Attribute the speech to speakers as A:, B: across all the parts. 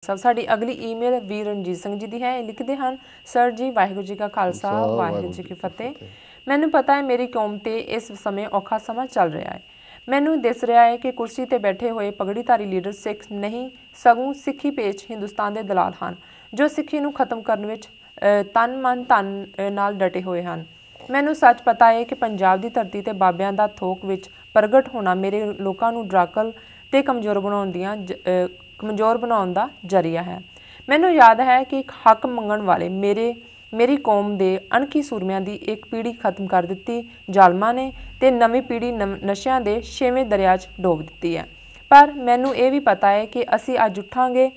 A: ਸਾਹਿਬ ਸਾਡੀ ਅਗਲੀ ਈਮੇਲ ਵੀਰ ਰਣਜੀਤ ਸਿੰਘ ਜੀ ਦੀ ਹੈ। ਇਹ ਲਿਖਦੇ ਹਨ, ਸਰ ਜੀ ਵਾਹਿਗੁਰੂ ਜੀ ਕਾ ਖਾਲਸਾ ਵਾਹਿਗੁਰੂ ਜੀ ਕੀ ਫਤਿਹ। ਮੈਨੂੰ ਪਤਾ ਹੈ ਮੇਰੀ ਕੌਮ ਤੇ ਇਸ ਸਮੇਂ ਔਖਾ ਸਮਾਂ ਚੱਲ ਰਿਹਾ ਹੈ। ਮੈਨੂੰ ਦਿਸ ਰਿਹਾ ਹੈ ਕਿ ਕੁਰਸੀ ਤੇ ਬੈਠੇ ਹੋਏ ਪਗੜੀਧਾਰੀ ਲੀਡਰ ਸਿੱਖ ਨਹੀਂ ਸਗੋਂ ਸਿੱਖੀ ਪੇਚ ਹਿੰਦੁਸਤਾਨ ਦੇ ਦਲਾਲ ਹਨ, ਜੋ ਸਿੱਖੀ ਨੂੰ ਖਤਮ ਕਰਨ ਵਿੱਚ ਤਨ ਮਨ ਧਨ ਨਾਲ ਡਟੇ ਹੋਏ ਹਨ। ਮੈਨੂੰ ਸੱਚ ਪਤਾ ਹੈ ਕਿ ਪੰਜਾਬ ਦੀ ਧਰਤੀ ਤੇ ਬਾਬਿਆਂ ਦਾ ਥੋਕ ਵਿੱਚ ਪ੍ਰਗਟ ਹੋਣਾ ਮੇਰੇ ਲੋਕਾਂ ਨੂੰ ਡਰਾਕਲ ਤੇ ਕਮਜ਼ੋਰ ਬਣਾਉਣ ਦਾ ਜ਼ਰੀਆ ਹੈ। ਮੈਨੂੰ ਯਾਦ ਹੈ ਕਿ ਹੱਕ ਮੰਗਣ ਵਾਲੇ ਮੇਰੀ ਕੌਮ ਦੇ ਅਣਖੀ ਸੂਰਮਿਆਂ ਦੀ ਇੱਕ ਪੀੜ੍ਹੀ ਖਤਮ ਕਰ ਦਿੱਤੀ ਜ਼ਾਲਮਾਂ ਨੇ ਤੇ ਨਵੀਂ ਪੀੜ੍ਹੀ ਨਸ਼ਿਆਂ ਦੇ 6ਵੇਂ ਦਰਿਆ 'ਚ ਡੋਬ ਦਿੱਤੀ ਹੈ। ਪਰ ਮੈਨੂੰ ਇਹ ਵੀ ਪਤਾ ਹੈ ਕਿ ਅਸੀਂ ਅੱਜ ਉੱਠਾਂਗੇ,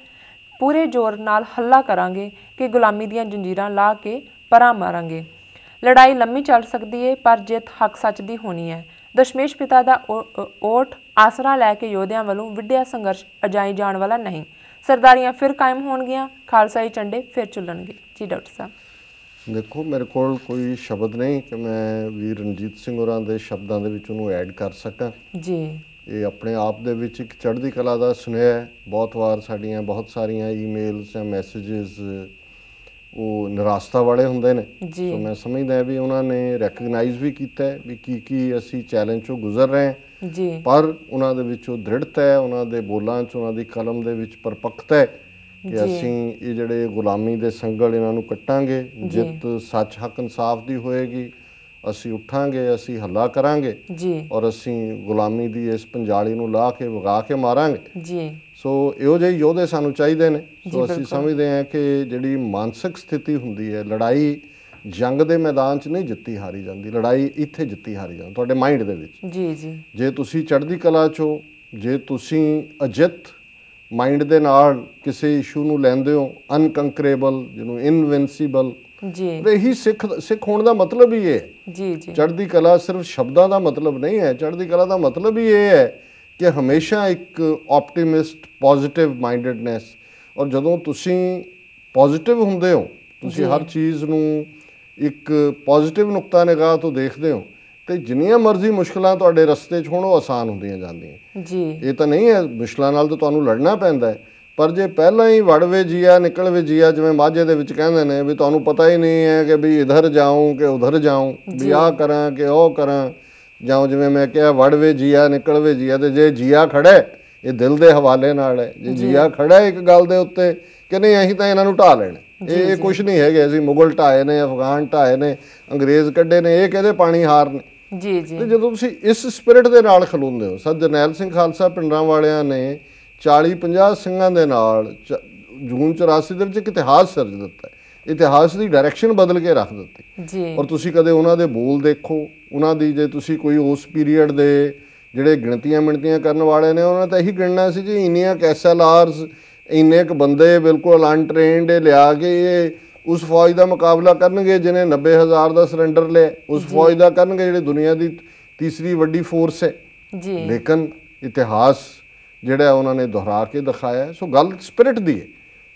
A: ਪੂਰੇ ਜ਼ੋਰ ਨਾਲ ਹੱਲਾ ਕਰਾਂਗੇ ਕਿ ਗੁਲਾਮੀ ਦੀਆਂ ਜੰਜੀਰਾਂ ਲਾ ਕੇ ਪਰਾਂ ਮਾਰਾਂਗੇ। ਲੜਾਈ ਲੰਮੀ ਚੱਲ ਸਕਦੀ ਹੈ ਪਰ ਜਿੱਤ ਹੱਕ ਸੱਚ ਦੀ ਹੋਣੀ ਹੈ। ਦਸ਼ਮੇਸ਼ ਪਿਤਾ ਦਾ ਓਟ ਆਸਰਾ ਲੈ ਕੇ ਯੋਧਿਆਂ ਵੱਲੋਂ ਵਿੱਢਿਆ ਸੰਘਰਸ਼ ਅਜਾਈ ਜਾਣ ਵਾਲਾ ਨਹੀਂ। ਸਰਦਾਰੀਆਂ ਫਿਰ ਕਾਇਮ ਹੋਣਗੀਆਂ, ਖਾਲਸਾਈ ਝੰਡੇ ਫਿਰ ਝੁੱਲਣਗੇ। ਜੀ ਡਾਕਟਰ ਸਾਹਿਬ।
B: ਦੇਖੋ, ਮੇਰੇ ਕੋਲ ਕੋਈ ਸ਼ਬਦ ਨਹੀਂ ਕਿ ਮੈਂ ਵੀਰ ਰਣਜੀਤ ਸਿੰਘ ਹੋਰਾਂ ਦੇ ਸ਼ਬਦਾਂ ਦੇ ਵਿੱਚ ਉਹਨੂੰ ਐਡ ਕਰ ਸਕਾਂ
A: ਜੀ।
B: ਇਹ ਆਪਣੇ ਆਪ ਦੇ ਵਿੱਚ ਇੱਕ ਚੜ੍ਹਦੀ ਕਲਾ ਦਾ ਸੁਨੇਹਾ ਹੈ। ਬਹੁਤ ਵਾਰ ਸਾਡੀਆਂ ਬਹੁਤ ਸਾਰੀਆਂ ਈਮੇਲਸ ਜਾਂ ਮੈਸੇਜਸ ਉਹ ਨਿਰਾਸ਼ਤਾ ਵਾਲੇ ਹੁੰਦੇ ਨੇ। ਸੋ ਮੈਂ ਸਮਝਦਾ ਵੀ ਉਹਨਾਂ ਨੇ ਰੈਕਗਨਾਈਜ਼ ਵੀ ਕੀਤਾ ਹੈ ਵੀ ਕੀ ਅਸੀਂ ਚੈਲੰਜ 'ਚੋਂ ਗੁਜ਼ਰ ਰਹੇ ਹਾਂ
A: ਜੀ, ਪਰ
B: ਉਹਨਾਂ ਦੇ ਵਿੱਚ ਉਹ ਦ੍ਰਿੜਤਾ ਹੈ, ਉਹਨਾਂ ਦੇ ਬੋਲਾਂ 'ਚ, ਉਹਨਾਂ ਦੀ ਕਲਮ ਦੇ ਵਿੱਚ ਪਰਪੱਕਤਾ ਹੈ ਕਿ ਅਸੀਂ ਇਹ ਜਿਹੜੇ ਗੁਲਾਮੀ ਦੇ ਸੰਗਲ ਇਹਨਾਂ ਨੂੰ ਕੱਟਾਂਗੇ। ਜਿੱਤ ਸੱਚ ਹੱਕ ਇਨਸਾਫ ਦੀ ਹੋਏਗੀ। ਅਸੀਂ ਉੱਠਾਂਗੇ, ਅਸੀਂ ਹੱਲਾ ਕਰਾਂਗੇ ਔਰ ਅਸੀਂ ਗੁਲਾਮੀ ਦੀ ਇਸ ਪੰਜਾਲੀ ਨੂੰ ਲਾ ਕੇ ਵਗਾ ਕੇ ਮਾਰਾਂਗੇ ਜੀ। ਸੋ ਇਹੋ ਜਿਹੇ ਯੋਧੇ ਸਾਨੂੰ ਚਾਹੀਦੇ ਨੇ। ਸੋ ਅਸੀਂ ਸਮਝਦੇ ਹਾਂ ਕਿ ਜਿਹੜੀ ਮਾਨਸਿਕ ਸਥਿਤੀ ਹੁੰਦੀ ਹੈ, ਲੜਾਈ ਜੰਗ ਦੇ ਮੈਦਾਨ 'ਚ ਨਹੀਂ ਜਿੱਤੀ ਹਾਰੀ ਜਾਂਦੀ, ਲੜਾਈ ਇੱਥੇ ਜਿੱਤੀ ਹਾਰੀ ਜਾਂਦੀ ਤੁਹਾਡੇ ਮਾਈਂਡ ਦੇ ਵਿੱਚ। ਜੀ ਜੀ, ਜੇ ਤੁਸੀਂ ਚੜ੍ਹਦੀ ਕਲਾ 'ਚੋਂ, ਜੇ ਤੁਸੀਂ ਅਜਿੱਤ ਮਾਈਂਡ ਦੇ ਨਾਲ ਕਿਸੇ ਇਸ਼ੂ ਨੂੰ ਲੈਂਦੇ ਹੋ, ਅਨਕੰਕਰੇਬਲ, ਜਿਹਨੂੰ ਇਨਵਿੰਸੀਬਲ, ਇਹੀ ਸਿੱਖ ਹੋਣ ਦਾ ਮਤਲਬ ਹੀ ਇਹ ਹੈ। ਚੜ੍ਹਦੀ ਕਲਾ ਸਿਰਫ ਸ਼ਬਦਾਂ ਦਾ ਮਤਲਬ ਨਹੀਂ ਹੈ। ਚੜ੍ਹਦੀ ਕਲਾ ਦਾ ਮਤਲਬ ਹੀ ਇਹ ਹੈ ਕਿ ਹਮੇਸ਼ਾ ਇੱਕ ਆਪਟੀਮਿਸਟ, ਪੋਜ਼ਿਟਿਵ ਮਾਈਂਡਡਨੈਸ। ਔਰ ਜਦੋਂ ਤੁਸੀਂ ਪੋਜ਼ਿਟਿਵ ਹੁੰਦੇ ਹੋ, ਤੁਸੀਂ ਹਰ ਚੀਜ਼ ਨੂੰ ਇੱਕ ਪੋਜ਼ਿਟਿਵ ਨੁਕਤਾ ਨਿਗਾਹ ਤੋਂ ਦੇਖਦੇ ਹੋ ਤੇ ਜਿੰਨੀਆਂ ਮਰਜ਼ੀ ਮੁਸ਼ਕਿਲਾਂ ਤੁਹਾਡੇ ਰਸਤੇ 'ਚ ਹੋਣ ਉਹ ਆਸਾਨ ਹੁੰਦੀਆਂ ਜਾਂਦੀਆਂ ਜੀ। ਇਹ ਤਾਂ ਨਹੀਂ ਹੈ ਮੁਸ਼ਕਿਲਾਂ ਨਾਲ ਤਾਂ ਤੁਹਾਨੂੰ ਲੜਨਾ ਪੈਂਦਾ ਹੈ, ਪਰ ਜੇ ਪਹਿਲਾਂ ਹੀ ਵੜਵੇ ਜੀਆ ਨਿਕਲਵੇ ਜੀਆ, ਜਿਵੇਂ ਮਾਝੇ ਦੇ ਵਿੱਚ ਕਹਿੰਦੇ ਨੇ ਵੀ ਤੁਹਾਨੂੰ ਪਤਾ ਹੀ ਨਹੀਂ ਹੈ ਕਿ ਵੀ ਇਧਰ ਜਾਊਂ ਕਿ ਉਧਰ ਜਾਊਂ, ਵੀ ਆਹ ਕਰਾਂ ਕਿ ਉਹ ਕਰਾਂ, ਜਾਂ ਜਿਵੇਂ ਮੈਂ ਕਿਹਾ ਵੜਵੇ ਜੀਆ ਨਿਕਲਵੇ ਜੀਆ। ਤੇ ਜੇ ਜੀਆ ਖੜਾ ਇਹ ਦਿਲ ਦੇ ਹਵਾਲੇ ਨਾਲ ਹੈ। ਜੇ ਜੀਆ ਖੜਾ ਇੱਕ ਗੱਲ ਦੇ ਉੱਤੇ ਕਿ ਨਹੀਂ ਅਸੀਂ ਤਾਂ ਇਹਨਾਂ ਨੂੰ ਢਾਹ ਲੈਣਾ, ਇਹ ਕੁਛ ਨਹੀਂ ਹੈਗੇ, ਅਸੀਂ ਮੁਗਲ ਢਾਏ ਨੇ, ਅਫਗਾਨ ਢਾਏ ਨੇ, ਅੰਗਰੇਜ਼ ਕੱਢੇ ਨੇ, ਇਹ ਕਹਿੰਦੇ ਪਾਣੀ ਹਾਰ ਨੇ ਜੀ। ਤੇ ਜਦੋਂ ਤੁਸੀਂ ਇਸ ਸਪਿਰਿਟ ਦੇ ਨਾਲ ਖਲੋਂਦੇ ਹੋ, ਸਰ ਜਰਨੈਲ ਸਿੰਘ ਖਾਲਸਾ ਪਿੰਡਰਾਂ ਵਾਲਿਆਂ ਨੇ 40-50 ਸਿੰਘਾਂ ਦੇ ਨਾਲ ਜੂਨ 84 ਦੇ ਵਿੱਚ ਇੱਕ ਇਤਿਹਾਸ ਸਿਰਜ ਦਿੱਤਾ। ਇਤਿਹਾਸ ਦੀ ਡਾਇਰੈਕਸ਼ਨ ਬਦਲ ਕੇ ਰੱਖ ਦਿੱਤੀ ਜੀ। ਔਰ ਤੁਸੀਂ ਕਦੇ ਉਹਨਾਂ ਦੇ ਬੋਲ ਦੇਖੋ, ਉਹਨਾਂ ਦੀ ਜੇ ਤੁਸੀਂ ਕੋਈ ਉਸ ਪੀਰੀਅਡ ਦੇ ਜਿਹੜੇ ਗਿਣਤੀਆਂ ਮਿਣਤੀਆਂ ਕਰਨ ਵਾਲੇ ਨੇ, ਉਹਨਾਂ ਤਾਂ ਇਹੀ ਗਿਣਨਾ ਸੀ ਜੀ ਇੰਨੀਆਂ SLRs, ਇੰਨੇ ਕੁ ਬੰਦੇ ਬਿਲਕੁਲ ਅਨਟ੍ਰੇਨਡ ਲਿਆ ਕੇ ਇਹ ਉਸ ਫੌਜ ਦਾ ਮੁਕਾਬਲਾ ਕਰਨਗੇ ਜਿਹਨੇ 90,000 ਦਾ ਸਰੈਂਡਰ ਲਿਆ, ਉਸ ਫੌਜ ਦਾ ਕਰਨਗੇ ਜਿਹੜੀ ਦੁਨੀਆ ਦੀ ਤੀਸਰੀ ਵੱਡੀ ਫੋਰਸ ਹੈ ਜੀ। ਲੇਕਿਨ ਇਤਿਹਾਸ ਜਿਹੜਾ ਉਹਨਾਂ ਨੇ ਦੁਹਰਾ ਕੇ ਦਿਖਾਇਆ। ਸੋ ਗੱਲ ਸਪਿਰਿਟ ਦੀ ਹੈ।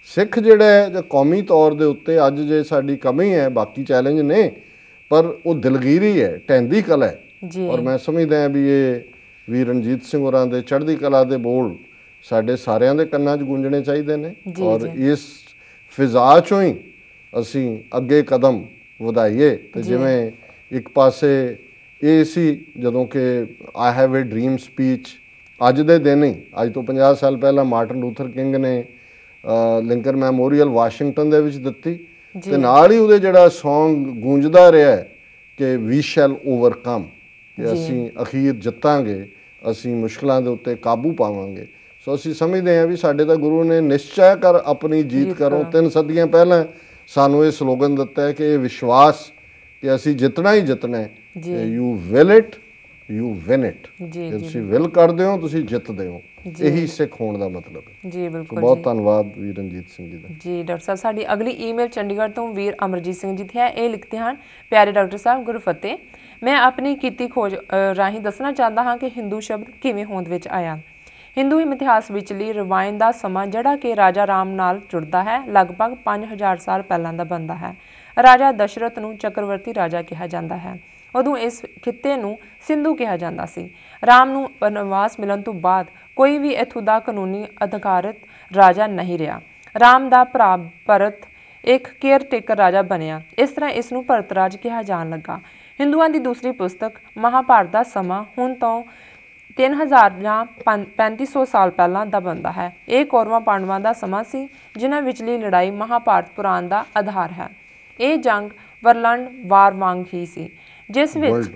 B: ਸਿੱਖ ਜਿਹੜਾ ਹੈ ਜਾਂ ਕੌਮੀ ਤੌਰ ਦੇ ਉੱਤੇ ਅੱਜ ਜੇ ਸਾਡੀ ਕਮੀ ਹੈ, ਬਾਕੀ ਚੈਲੰਜ ਨੇ, ਪਰ ਉਹ ਦਿਲਗੀਰੀ ਹੈ, ਢਹਿੰਦੀ ਕਲਾ ਹੈ। ਔਰ ਮੈਂ ਸਮਝਦਾ ਹਾਂ ਵੀ ਇਹ ਵੀਰ ਰਣਜੀਤ ਸਿੰਘ ਹੋਰਾਂ ਦੇ ਚੜ੍ਹਦੀ ਕਲਾ ਦੇ ਬੋਲ ਸਾਡੇ ਸਾਰਿਆਂ ਦੇ ਕੰਨਾਂ 'ਚ ਗੂੰਜਣੇ ਚਾਹੀਦੇ ਨੇ। ਔਰ ਇਸ ਫਿਜ਼ਾ 'ਚੋਂ ਹੀ ਅਸੀਂ ਅੱਗੇ ਕਦਮ ਵਧਾਈਏ। ਤੇ ਜਿਵੇਂ ਇੱਕ ਪਾਸੇ ਇਹ ਸੀ ਜਦੋਂ ਕਿ I have A dream speech ਅੱਜ ਦੇ ਦਿਨ ਹੀ, ਅੱਜ ਤੋਂ 50 ਸਾਲ ਪਹਿਲਾਂ ਮਾਰਟਨ ਲੂਥਰ ਕਿੰਗ ਨੇ ਲਿੰਕਨ ਮੈਮੋਰੀਅਲ ਵਾਸ਼ਿੰਗਟਨ ਦੇ ਵਿੱਚ ਦਿੱਤੀ ਤੇ ਨਾਲ ਹੀ ਉਹਦੇ ਜਿਹੜਾ ਸੌਂਗ ਗੂੰਜਦਾ ਰਿਹਾ ਕਿ ਵੀ ਸ਼ੈਲ ਓਵਰਕਮ, ਕਿ ਅਸੀਂ ਅਖੀਰ ਜਿੱਤਾਂਗੇ, ਅਸੀਂ ਮੁਸ਼ਕਿਲਾਂ ਦੇ ਉੱਤੇ ਕਾਬੂ ਪਾਵਾਂਗੇ। ਸੋ ਅਸੀਂ ਸਮਝਦੇ ਹਾਂ ਵੀ ਸਾਡੇ ਤਾਂ ਗੁਰੂ ਨੇ ਨਿਸ਼ਚੈ ਕਰ ਆਪਣੀ ਜੀਤ ਕਰੋ 3 ਸਦੀਆਂ ਪਹਿਲਾਂ ਸਾਨੂੰ ਇਹ ਸਲੋਗਨ ਦਿੱਤਾ ਹੈ ਕਿ ਇਹ ਵਿਸ਼ਵਾਸ ਕਿ ਅਸੀਂ ਜਿੱਤਣਾ ਹੀ ਜਿੱਤਣਾ ਹੈ। You will it, you win it. ਜੇ ਤੁਸੀਂ ਵਿਲ ਕਰਦੇ ਹੋ ਤੁਸੀਂ ਜਿੱਤਦੇ ਹੋ। ਇਹੀ ਸਿੱਖ ਹੋਣ ਦਾ ਮਤਲਬ ਹੈ ਜੀ। ਬਿਲਕੁਲ, ਬਹੁਤ ਧੰਨਵਾਦ ਵੀਰ ਰਣਜੀਤ ਸਿੰਘ ਜੀ ਦਾ। ਜੀ
A: ਡਾਕਟਰ ਸਾਹਿਬ, ਸਾਡੀ ਅਗਲੀ ਈਮੇਲ ਚੰਡੀਗੜ੍ਹ ਤੋਂ ਵੀਰ ਅਮਰਜੀਤ ਸਿੰਘ ਜੀ ਦੀ ਹੈ। ਇਹ ਲਿਖਦੇ ਹਨ, ਪਿਆਰੇ ਡਾਕਟਰ ਸਾਹਿਬ ਗੁਰੂ ਫਤਿਹ। ਮੈਂ ਆਪਣੀ ਕੀਤੀ ਖੋਜ ਰਾਹੀਂ ਦੱਸਣਾ ਚਾਹੁੰਦਾ ਹਾਂ ਕਿ ਹਿੰਦੂ ਸ਼ਬਦ ਕਿਵੇਂ ਹੋਂਦ ਵਿੱਚ ਆਇਆ। ਹਿੰਦੂ ਇਤਿਹਾਸ ਵਿਚਲੀ ਰਵਾਇਣ ਦਾ ਸਮਾਂ ਜਿਹੜਾ ਕਿ ਰਾਜਾ ਰਾਮ ਨਾਲ ਜੁੜਦਾ ਹੈ, ਲਗਭਗ 5000 ਸਾਲ ਪਹਿਲਾਂ ਦਾ ਬਣਦਾ ਹੈ। ਰਾਜਾ ਦਸ਼ਰਥ ਨੂੰ ਚੱਕਰਵਰਤੀ ਰਾਜਾ ਕਿਹਾ ਜਾਂਦਾ ਹੈ। ਉਦੋਂ ਇਸ ਖਿੱਤੇ ਨੂੰ ਸਿੰਧੂ ਕਿਹਾ ਜਾਂਦਾ ਸੀ। ਰਾਮ ਨੂੰ ਬਨਵਾਸ ਮਿਲਣ ਤੋਂ ਬਾਅਦ ਕੋਈ ਵੀ ਇੱਥੋਂ ਦਾ ਕਾਨੂੰਨੀ ਅਧਿਕਾਰਤ ਰਾਜਾ ਨਹੀਂ ਰਿਹਾ। ਰਾਮ ਦਾ ਭਰਾ ਭਰਤ ਇੱਕ ਕੇਅਰ ਟੇਕਰ ਰਾਜਾ ਬਣਿਆ। ਇਸ ਤਰ੍ਹਾਂ ਇਸ ਨੂੰ ਭਰਤ ਰਾਜ ਕਿਹਾ ਜਾਣ ਲੱਗਾ। ਹਿੰਦੂਆਂ ਦੀ ਦੂਸਰੀ ਪੁਸਤਕ ਮਹਾਭਾਰਤ ਦਾ ਸਮਾਂ ਹੁਣ ਤੋਂ 3000 ਜਾਂ 3500 ਸਾਲ ਪਹਿਲਾਂ ਦਾ ਬਣਦਾ ਹੈ। ਇਹ ਕੌਰਵਾਂ ਪਾਂਡਵਾਂ ਦਾ ਸਮਾਂ ਸੀ, ਜਿਨ੍ਹਾਂ ਵਿਚਲੀ ਲੜਾਈ ਮਹਾਭਾਰਤ ਪੁਰਾਣ ਦਾ ਆਧਾਰ ਹੈ। ਇਹ ਜੰਗ ਵਰਲਡ ਵਾਰ ਵਾਂਗ ਹੀ ਸੀ, ਜਿਸ ਵਿੱਚ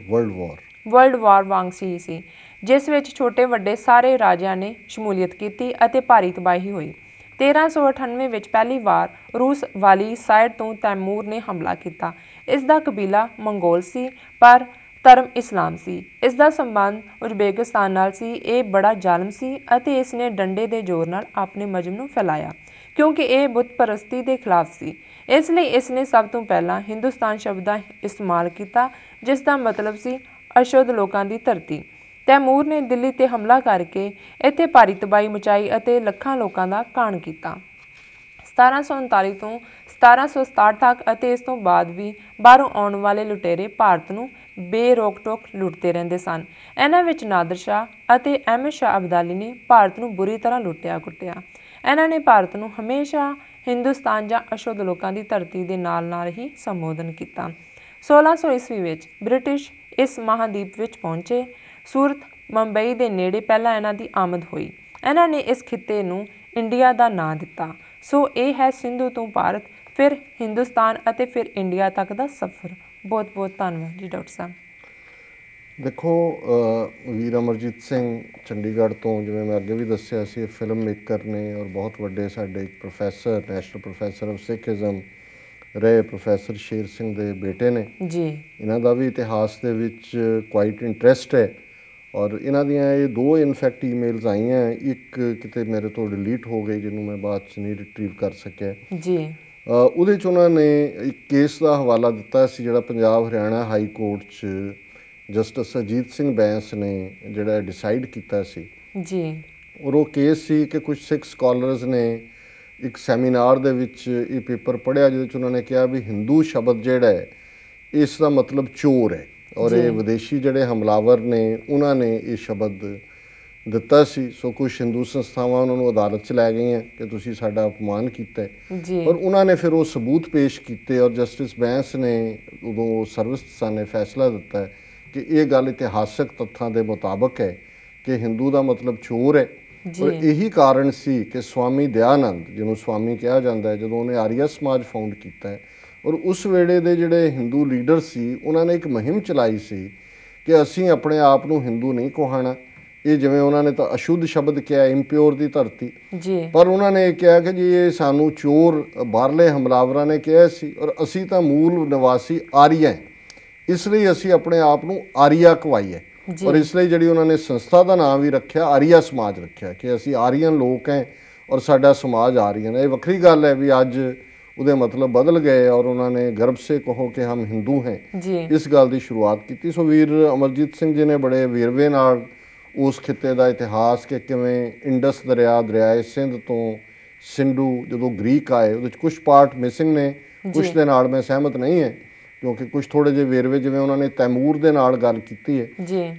A: ਵਰਲਡ ਵਾਰ ਵਾਂਗ ਸੀ ਜਿਸ ਵਿੱਚ ਛੋਟੇ ਵੱਡੇ ਸਾਰੇ ਰਾਜਿਆਂ ਨੇ ਸ਼ਮੂਲੀਅਤ ਕੀਤੀ ਅਤੇ ਭਾਰੀ ਤਬਾਹੀ ਹੋਈ। 1398 ਵਿੱਚ ਪਹਿਲੀ ਵਾਰ ਰੂਸ ਵਾਲੀ ਸਾਈਡ ਤੋਂ ਤੈਮੂਰ ਨੇ ਹਮਲਾ ਕੀਤਾ। ਇਸ ਦਾ ਕਬੀਲਾ ਮੰਗੋਲ ਸੀ, ਪਰ ਧਰਮ ਇਸਲਾਮ ਸੀ। ਇਸ ਦਾ ਸੰਬੰਧ ਉਜ਼ਬੇਕਿਸਤਾਨ ਨਾਲ ਸੀ। ਇਹ ਬੜਾ ਜ਼ਾਲਮ ਸੀ ਅਤੇ ਇਸ ਨੇ ਡੰਡੇ ਦੇ ਜ਼ੋਰ ਨਾਲ ਆਪਣੇ ਮਜ਼ਹਬ ਨੂੰ ਫੈਲਾਇਆ, ਕਿਉਂਕਿ ਇਹ ਬੁੱਤ ਪਰਸਤੀ ਦੇ ਖਿਲਾਫ ਸੀ। ਇਸ ਲਈ ਇਸ ਨੇ ਸਭ ਤੋਂ ਪਹਿਲਾਂ ਹਿੰਦੁਸਤਾਨ ਸ਼ਬਦ ਦਾ ਇਸਤੇਮਾਲ ਕੀਤਾ, ਜਿਸ ਦਾ ਮਤਲਬ ਸੀ ਅਸ਼ੁੱਧ ਲੋਕਾਂ ਦੀ ਧਰਤੀ। ਤੈਮੂਰ ਨੇ ਦਿੱਲੀ 'ਤੇ ਹਮਲਾ ਕਰਕੇ ਇੱਥੇ ਭਾਰੀ ਤਬਾਹੀ ਮਚਾਈ ਅਤੇ ਲੱਖਾਂ ਲੋਕਾਂ ਦਾ ਘਾਣ ਕੀਤਾ। 1739 ਤੋਂ 1767 ਤੱਕ ਅਤੇ ਇਸ ਤੋਂ ਬਾਅਦ ਵੀ ਬਾਹਰੋਂ ਆਉਣ ਵਾਲੇ ਲੁਟੇਰੇ ਭਾਰਤ ਨੂੰ ਬੇਰੋਕ ਟੋਕ ਲੁੱਟਦੇ ਰਹਿੰਦੇ ਸਨ। ਇਹਨਾਂ ਵਿੱਚ ਨਾਦਰ ਸ਼ਾਹ ਅਤੇ ਅਹਿਮਦ ਸ਼ਾਹ ਅਬਦਾਲੀ ਨੇ ਭਾਰਤ ਨੂੰ ਬੁਰੀ ਤਰ੍ਹਾਂ ਲੁੱਟਿਆ ਕੁੱਟਿਆ। ਇਹਨਾਂ ਨੇ ਭਾਰਤ ਨੂੰ ਹਮੇਸ਼ਾ ਹਿੰਦੁਸਤਾਨ ਜਾਂ ਅਸ਼ੁੱਧ ਲੋਕਾਂ ਦੀ ਧਰਤੀ ਦੇ ਨਾਲ ਹੀ ਸੰਬੋਧਨ ਕੀਤਾ। 1600 ਈਸਵੀ ਵਿੱਚ ਬ੍ਰਿਟਿਸ਼ ਇਸ ਮਹਾਂਦੀਪ ਵਿੱਚ ਪਹੁੰਚੇ। ਸੂਰਤ ਮੁੰਬਈ ਦੇ ਨੇੜੇ ਪਹਿਲਾਂ ਇਹਨਾਂ ਦੀ ਆਮਦ ਹੋਈ। ਇਹਨਾਂ ਨੇ ਇਸ ਖਿੱਤੇ ਨੂੰ ਇੰਡੀਆ ਦਾ ਨਾਂ ਦਿੱਤਾ। ਸੋ ਇਹ ਹੈ ਸਿੰਧੂ ਤੋਂ ਭਾਰਤ, ਫਿਰ ਹਿੰਦੁਸਤਾਨ ਅਤੇ ਫਿਰ ਇੰਡੀਆ ਤੱਕ ਦਾ ਸਫ਼ਰ। ਬਹੁਤ ਬਹੁਤ ਧੰਨਵਾਦ ਜੀ ਡਾਕਟਰ ਸਾਹਿਬ।
B: ਦੇਖੋ ਵੀਰ ਅਮਰਜੀਤ ਸਿੰਘ ਚੰਡੀਗੜ੍ਹ ਤੋਂ, ਜਿਵੇਂ ਮੈਂ ਅੱਗੇ ਵੀ ਦੱਸਿਆ ਸੀ, ਫਿਲਮ ਮੇਕਰ ਨੇ ਔਰ ਬਹੁਤ ਵੱਡੇ ਸਾਡੇ ਇੱਕ ਪ੍ਰੋਫੈਸਰ, ਨੈਸ਼ਨਲ ਪ੍ਰੋਫੈਸਰ ਆਫ ਸਿੱਖਿਜ਼ਮ ਰਹੇ ਪ੍ਰੋਫੈਸਰ ਸ਼ੇਰ ਸਿੰਘ ਦੇ ਬੇਟੇ ਨੇ
A: ਜੀ।
B: ਇਹਨਾਂ ਦਾ ਵੀ ਇਤਿਹਾਸ ਦੇ ਵਿੱਚ ਕੁਆਇਟ ਇੰਟਰਸਟ ਹੈ ਔਰ ਇਹਨਾਂ ਦੀਆਂ ਇਹ ਦੋ ਇਨਫੈਕਟ ਈਮੇਲਸ ਆਈਆਂ। ਇੱਕ ਕਿਤੇ ਮੇਰੇ ਤੋਂ ਡਿਲੀਟ ਹੋ ਗਈ, ਜਿਹਨੂੰ ਮੈਂ ਬਾਅਦ 'ਚ ਨਹੀਂ ਰਿਟਰੀਵ ਕਰ ਸਕਿਆ
A: ਜੀ।
B: ਉਹਦੇ 'ਚ ਉਹਨਾਂ ਨੇ ਇੱਕ ਕੇਸ ਦਾ ਹਵਾਲਾ ਦਿੱਤਾ ਸੀ, ਜਿਹੜਾ ਪੰਜਾਬ ਹਰਿਆਣਾ ਹਾਈ ਕੋਰਟ 'ਚ ਜਸਟਿਸ ਅਜੀਤ ਸਿੰਘ ਬੈਂਸ ਨੇ ਜਿਹੜਾ ਡਿਸਾਈਡ ਕੀਤਾ ਸੀ
A: ਜੀ।
B: ਔਰ ਉਹ ਕੇਸ ਸੀ ਕਿ ਕੁਝ ਸਿੱਖ ਸਕਾਲਰਸ ਨੇ ਇੱਕ ਸੈਮੀਨਾਰ ਦੇ ਵਿੱਚ ਇਹ ਪੇਪਰ ਪੜ੍ਹਿਆ, ਜਿਹਦੇ 'ਚ ਉਹਨਾਂ ਨੇ ਕਿਹਾ ਵੀ ਹਿੰਦੂ ਸ਼ਬਦ ਜਿਹੜਾ ਹੈ ਇਸ ਦਾ ਮਤਲਬ ਚੋਰ ਹੈ ਔਰ ਇਹ ਵਿਦੇਸ਼ੀ ਜਿਹੜੇ ਹਮਲਾਵਰ ਨੇ ਉਹਨਾਂ ਨੇ ਇਹ ਸ਼ਬਦ ਦਿੱਤਾ ਸੀ। ਸੋ ਕੁਝ ਹਿੰਦੂ ਸੰਸਥਾਵਾਂ ਉਹਨਾਂ ਨੂੰ ਅਦਾਲਤ 'ਚ ਲੈ ਗਈਆਂ ਕਿ ਤੁਸੀਂ ਸਾਡਾ ਅਪਮਾਨ ਕੀਤਾ ਹੈ, ਪਰ ਉਹਨਾਂ ਨੇ ਫਿਰ ਉਹ ਸਬੂਤ ਪੇਸ਼ ਕੀਤੇ ਔਰ ਜਸਟਿਸ ਬੈਂਸ ਨੇ ਉਦੋਂ ਸਰਵਿਸ ਨੇ ਫੈਸਲਾ ਦਿੱਤਾ ਕਿ ਇਹ ਗੱਲ ਇਤਿਹਾਸਕ ਤੱਥਾਂ ਦੇ ਮੁਤਾਬਕ ਹੈ ਕਿ ਹਿੰਦੂ ਦਾ ਮਤਲਬ ਚੋਰ ਹੈ। ਔਰ ਇਹੀ ਕਾਰਨ ਸੀ ਕਿ ਸਵਾਮੀ ਦਇਆਨੰਦ, ਜਿਹਨੂੰ ਸਵਾਮੀ ਕਿਹਾ ਜਾਂਦਾ ਹੈ, ਜਦੋਂ ਉਹਨੇ ਆਰੀਆ ਸਮਾਜ ਫਾਊਂਡ ਕੀਤਾ ਹੈ ਔਰ ਉਸ ਵੇਲੇ ਦੇ ਜਿਹੜੇ ਹਿੰਦੂ ਲੀਡਰ ਸੀ ਉਹਨਾਂ ਨੇ ਇੱਕ ਮੁਹਿੰਮ ਚਲਾਈ ਸੀ ਕਿ ਅਸੀਂ ਆਪਣੇ ਆਪ ਨੂੰ ਹਿੰਦੂ ਨਹੀਂ ਕਹਾਣਾ। ਇਹ ਜਿਵੇਂ ਉਹਨਾਂ ਨੇ ਤਾਂ ਅਸ਼ੁੱਧ ਸ਼ਬਦ ਕਿਹਾ, ਇੰਪਿਓਰ ਦੀ ਧਰਤੀ, ਪਰ ਉਹਨਾਂ ਨੇ ਇਹ ਕਿਹਾ ਕਿ ਜੀ ਇਹ ਸਾਨੂੰ ਚੋਰ ਬਾਹਰਲੇ ਹਮਲਾਵਰਾਂ ਨੇ ਕਿਹਾ ਸੀ ਔਰ ਅਸੀਂ ਤਾਂ ਮੂਲ ਨਿਵਾਸੀ ਆਰੀਆ, ਇਸ ਲਈ ਅਸੀਂ ਆਪਣੇ ਆਪ ਨੂੰ ਆਰੀਆ ਕਹਾਈਏ। ਔਰ ਇਸ ਲਈ ਜਿਹੜੀ ਉਹਨਾਂ ਨੇ ਸੰਸਥਾ ਦਾ ਨਾਮ ਵੀ ਰੱਖਿਆ ਆਰੀਆ ਸਮਾਜ ਰੱਖਿਆ ਕਿ ਅਸੀਂ ਆਰੀਅਨ ਲੋਕ ਹੈ ਔਰ ਸਾਡਾ ਸਮਾਜ ਆਰੀਅਨ ਹੈ। ਇਹ ਵੱਖਰੀ ਗੱਲ ਹੈ ਵੀ ਅੱਜ ਉਹਦੇ ਮਤਲਬ ਬਦਲ ਗਏ ਔਰ ਉਹਨਾਂ ਨੇ ਗਰਭ ਸੇ ਕਹੋ ਕਿ ਹਮ ਹਿੰਦੂ ਹੈ, ਇਸ ਗੱਲ ਦੀ ਸ਼ੁਰੂਆਤ ਕੀਤੀ। ਸੋ ਵੀਰ ਅਮਰਜੀਤ ਸਿੰਘ ਜੀ ਨੇ ਬੜੇ ਵੇਰਵੇ ਨਾਲ ਉਸ ਖਿੱਤੇ ਦਾ ਇਤਿਹਾਸ ਕਿ ਕਿਵੇਂ ਇੰਡਸ ਦਰਿਆਏ ਸਿੰਧ ਤੋਂ ਸਿੰਧੂ ਜਦੋਂ ਗ੍ਰੀਕ ਆਏ, ਉਹਦੇ 'ਚ ਕੁਛ ਪਾਰਟ ਮਿਸਿੰਗ ਨੇ, ਕੁਛ ਦੇ ਨਾਲ ਮੈਂ ਸਹਿਮਤ ਨਹੀਂ ਹੈ ਕਿਉਂਕਿ ਕੁਛ ਥੋੜ੍ਹੇ ਜਿਹੇ ਵੇਰਵੇ ਜਿਵੇਂ ਉਹਨਾਂ ਨੇ ਤੈਮੂਰ ਦੇ ਨਾਲ ਗੱਲ ਕੀਤੀ ਹੈ,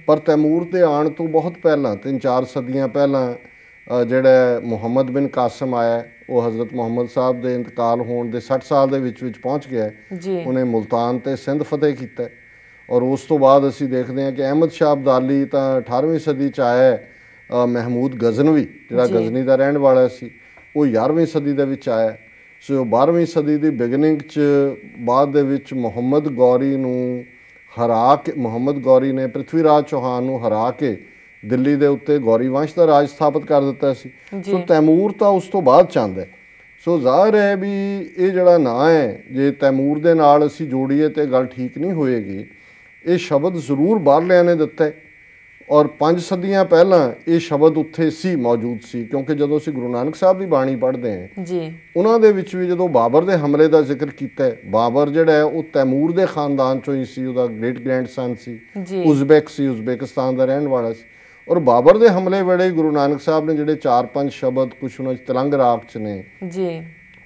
B: ਪਰ ਤੈਮੂਰ ਦੇ ਆਉਣ ਤੋਂ ਬਹੁਤ ਪਹਿਲਾਂ 3-4 ਸਦੀਆਂ ਪਹਿਲਾਂ ਜਿਹੜਾ ਮੁਹੰਮਦ ਬਿਨ ਕਾਸਮ ਆਇਆ, ਉਹ ਹਜ਼ਰਤ ਮੁਹੰਮਦ ਸਾਹਿਬ ਦੇ ਇੰਤਕਾਲ ਹੋਣ ਦੇ 60 ਸਾਲ ਦੇ ਵਿੱਚ ਵਿੱਚ ਗਿਆ। ਉਹਨੇ ਮੁਲਤਾਨ ਤੇ ਸਿੰਧ ਫਤਿਹ ਕੀਤਾ ਔਰ ਉਸ ਤੋਂ ਬਾਅਦ ਅਸੀਂ ਦੇਖਦੇ ਹਾਂ ਕਿ ਅਹਿਮਦ ਸ਼ਾਹ ਅਬਦਾਲੀ ਤਾਂ 18ਵੀਂ ਸਦੀ 'ਚ ਆਇਆ। ਮਹਿਮੂਦ ਗਜ਼ਨਵੀ ਜਿਹੜਾ ਗਜ਼ਨੀ ਦਾ ਰਹਿਣ ਵਾਲਾ ਸੀ, ਉਹ 11ਵੀਂ ਸਦੀ ਦੇ ਵਿੱਚ ਆਇਆ। ਸੋ 12ਵੀਂ ਸਦੀ ਦੀ ਬਿਗਨਿੰਗ 'ਚ ਬਾਅਦ ਦੇ ਵਿੱਚ ਮੁਹੰਮਦ ਗੌਰੀ ਨੂੰ ਹਰਾ ਕੇ, ਮੁਹੰਮਦ ਗੌਰੀ ਨੇ ਪ੍ਰਿਥਵੀ ਰਾਜ ਚੌਹਾਨ ਨੂੰ ਹਰਾ ਕੇ ਦਿੱਲੀ ਦੇ ਉੱਤੇ ਗੌਰੀ ਵੰਸ਼ ਦਾ ਰਾਜ ਸਥਾਪਿਤ ਕਰ ਦਿੱਤਾ ਸੀ। ਸੋ ਤੈਮੂਰ ਤਾਂ ਉਸ ਤੋਂ ਬਾਅਦ ਚਾਹੁੰਦਾ। ਸੋ ਜ਼ਾਹਿਰ ਹੈ ਵੀ ਇਹ ਜਿਹੜਾ ਨਾਂ ਹੈ, ਜੇ ਤੈਮੂਰ ਦੇ ਨਾਲ ਅਸੀਂ ਜੋੜੀਏ ਤਾਂ ਗੱਲ ਠੀਕ ਨਹੀਂ ਹੋਏਗੀ। ਇਹ ਸ਼ਬਦ ਜ਼ਰੂਰ ਬਾਹਰਲਿਆਂ ਨੇ ਦਿੱਤਾ ਔਰ 5 ਸਦੀਆਂ ਪਹਿਲਾਂ ਇਹ ਸ਼ਬਦ ਉੱਥੇ ਸੀ, ਮੌਜੂਦ ਸੀ, ਕਿਉਂਕਿ ਜਦੋਂ ਅਸੀਂ ਗੁਰੂ ਨਾਨਕ ਸਾਹਿਬ ਦੀ ਬਾਣੀ ਪੜ੍ਹਦੇ ਹਾਂ ਉਹਨਾਂ ਦੇ ਵਿੱਚ ਵੀ ਜਦੋਂ ਬਾਬਰ ਦੇ ਹਮਲੇ ਦਾ ਜ਼ਿਕਰ ਕੀਤਾ, ਬਾਬਰ ਜਿਹੜਾ ਹੈ ਉਹ ਤੈਮੂਰ ਦੇ ਖਾਨਦਾਨ 'ਚੋਂ ਹੀ ਸੀ, ਉਹਦਾ ਗ੍ਰੇਟ ਗ੍ਰੈਂਡਸਨ ਸੀ, ਉਜ਼ਬੈਕ ਸੀ, ਉਜ਼ਬੇਕਿਸਤਾਨ ਦਾ ਰਹਿਣ ਵਾਲਾ ਸੀ। ਔਰ ਬਾਬਰ ਦੇ ਹਮਲੇ ਵੇਲੇ ਗੁਰੂ ਨਾਨਕ ਸਾਹਿਬ ਨੇ ਜਿਹੜੇ 4-5 ਸ਼ਬਦ, ਕੁਛ ਉਹਨਾਂ 'ਚ ਤਿਲੰਗ ਰਾਗ 'ਚ ਨੇ,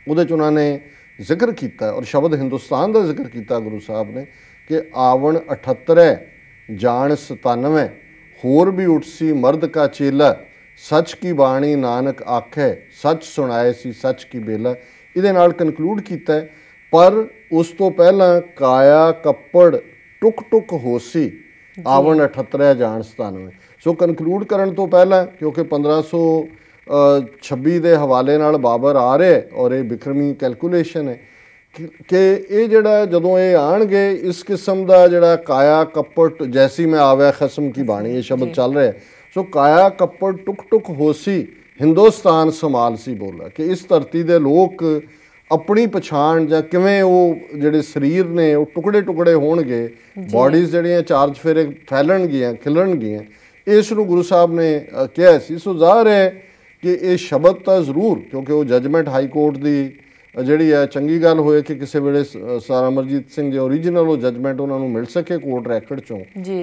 B: ਉਹਦੇ 'ਚ ਉਹਨਾਂ ਨੇ ਜ਼ਿਕਰ ਕੀਤਾ ਔਰ ਸ਼ਬਦ ਹਿੰਦੁਸਤਾਨ ਦਾ ਜ਼ਿਕਰ ਕੀਤਾ ਗੁਰੂ ਸਾਹਿਬ ਨੇ ਕਿ ਆਵਣ 78 ਜਾਣ 97 ਹੋਰ ਵੀ ਉੱਠਸੀ ਮਰਦ ਕਾ ਚੇਲਾ ਸੱਚ ਕੀ ਬਾਣੀ ਨਾਨਕ ਆਖੈ, ਸੱਚ ਸੁਣਾਏ ਸੀ ਸੱਚ ਕੀ ਬੇਲਾ, ਇਹਦੇ ਨਾਲ ਕਨਕਲੂਡ ਕੀਤਾ ਹੈ। ਪਰ ਉਸ ਤੋਂ ਪਹਿਲਾਂ ਕਾਇਆ ਕੱਪੜ ਟੁਕ ਟੁਕ ਹੋਸੀ, ਆਵਣ 78 ਜਾਣ 97। ਸੋ ਕਨਕਲੂਡ ਕਰਨ ਤੋਂ ਪਹਿਲਾਂ, ਕਿਉਂਕਿ 1526 ਦੇ ਹਵਾਲੇ ਨਾਲ ਬਾਬਰ ਆ ਰਿਹਾ ਔਰ ਇਹ ਬਿਕਰਮੀ ਕੈਲਕੂਲੇਸ਼ਨ ਹੈ ਕਿ ਇਹ ਜਿਹੜਾ ਜਦੋਂ ਇਹ ਆਣਗੇ ਇਸ ਕਿਸਮ ਦਾ ਜਿਹੜਾ ਕਾਇਆ ਕੱਪੜ ਜੈਸੀ ਮੈਂ ਆਵਿਆ ਖਸਮ ਕੀ ਬਾਣੀ, ਇਹ ਸ਼ਬਦ ਚੱਲ ਰਿਹਾ। ਸੋ ਕਾਇਆ ਕੱਪੜ ਟੁਕ ਟੁਕ ਹੋਸੀ, ਹਿੰਦੁਸਤਾਨ ਸੰਭਾਲ ਸੀ ਬੋਲਾ, ਕਿ ਇਸ ਧਰਤੀ ਦੇ ਲੋਕ ਆਪਣੀ ਪਛਾਣ ਜਾਂ ਕਿਵੇਂ ਉਹ ਜਿਹੜੇ ਸਰੀਰ ਨੇ ਉਹ ਟੁਕੜੇ ਟੁਕੜੇ ਹੋਣਗੇ, ਬਾਡੀਜ਼ ਜਿਹੜੀਆਂ ਚਾਰ ਚੁਫੇਰੇ ਫੈਲਣਗੀਆਂ ਖਿਲਣਗੀਆਂ, ਇਸ ਨੂੰ ਗੁਰੂ ਸਾਹਿਬ ਨੇ ਕਿਹਾ ਸੀ। ਸੋ ਜ਼ਾਹਰ ਹੈ ਕਿ ਇਹ ਸ਼ਬਦ ਤਾਂ ਜ਼ਰੂਰ, ਕਿਉਂਕਿ ਉਹ ਜਜਮੈਂਟ ਹਾਈ ਕੋਰਟ ਦੀ ਜਿਹੜੀ ਹੈ ਚੰਗੀ ਗੱਲ ਹੋਏ ਕਿ ਕਿਸੇ ਵੇਲੇ ਸਰ ਅਮਰਜੀਤ ਸਿੰਘ ਦੇ ਓਰੀਜਨਲ ਉਹ ਜਜਮੈਂਟ ਉਹਨਾਂ ਨੂੰ ਮਿਲ ਸਕੇ ਕੋਰਟ ਰੈਕਡ ਚੋਂ,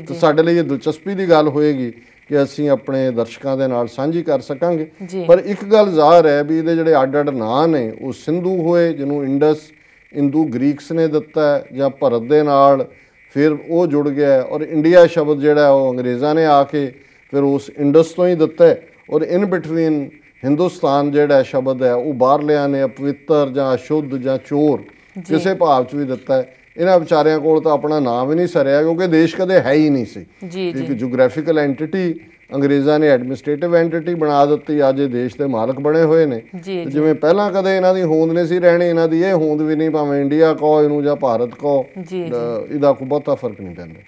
B: ਤਾਂ ਸਾਡੇ ਲਈ ਇਹ ਦਿਲਚਸਪੀ ਦੀ ਗੱਲ ਹੋਏਗੀ ਕਿ ਅਸੀਂ ਆਪਣੇ ਦਰਸ਼ਕਾਂ ਦੇ ਨਾਲ ਸਾਂਝੀ ਕਰ ਸਕਾਂਗੇ। ਪਰ ਇੱਕ ਗੱਲ ਜ਼ਾਹਰ ਹੈ ਵੀ ਇਹਦੇ ਜਿਹੜੇ ਅੱਡ ਅੱਡ ਨਾਂ ਨੇ ਉਹ ਸਿੰਧੂ ਹੋਏ, ਜਿਹਨੂੰ ਇੰਡਸ ਇੰਦੂ ਗ੍ਰੀਕਸ ਨੇ ਦਿੱਤਾ, ਜਾਂ ਭਾਰਤ ਦੇ ਨਾਲ ਫਿਰ ਉਹ ਜੁੜ ਗਿਆ, ਔਰ ਇੰਡੀਆ ਸ਼ਬਦ ਜਿਹੜਾ ਉਹ ਅੰਗਰੇਜ਼ਾਂ ਨੇ ਆ ਕੇ ਫਿਰ ਉਸ ਇੰਡਸ ਤੋਂ ਹੀ ਦਿੱਤਾ, ਔਰ ਇਨ ਬਿਟਵੀਨ ਹਿੰਦੁਸਤਾਨ ਜਿਹੜਾ ਸ਼ਬਦ ਹੈ ਉਹ ਬਾਹਰਲਿਆਂ ਨੇ ਅਪਵਿੱਤਰ ਜਾਂ ਅਸ਼ੁੱਧ ਜਾਂ ਚੋਰ ਕਿਸੇ ਭਾਵ 'ਚ ਵੀ ਦਿੱਤਾ ਹੈ। ਇਹਨਾਂ ਵਿਚਾਰਿਆਂ ਕੋਲ ਤਾਂ ਆਪਣਾ ਨਾਮ ਹੀ ਨਹੀਂ ਸਰਿਆ, ਕਿਉਂਕਿ ਦੇਸ਼ ਕਦੇ ਹੈ ਹੀ ਨਹੀਂ ਸੀ। ਇੱਕ ਜੂਗ੍ਰਾਫੀਕਲ ਐਂਟੀਟੀ ਅੰਗਰੇਜ਼ਾਂ ਨੇ ਐਡਮਿਨਿਸਟ੍ਰੇਟਿਵ ਐਂਟੀਟੀ ਬਣਾ ਦਿੱਤੀ, ਅੱਜ ਇਹ ਦੇਸ਼ ਦੇ ਮਾਲਕ ਬਣੇ ਹੋਏ ਨੇ। ਜਿਵੇਂ ਪਹਿਲਾਂ ਕਦੇ ਇਹਨਾਂ ਦੀ ਹੋਂਦ ਨਹੀਂ ਸੀ ਰਹਿਣੀ, ਇਹਨਾਂ ਦੀ ਇਹ ਹੋਂਦ ਵੀ ਨਹੀਂ, ਭਾਵੇਂ ਇੰਡੀਆ ਕਹੋ ਇਹਨੂੰ ਜਾਂ ਭਾਰਤ ਕਹੋ, ਇਹਦਾ ਕੋਈ ਬਹੁਤਾ ਫਰਕ ਨਹੀਂ ਪੈਂਦਾ।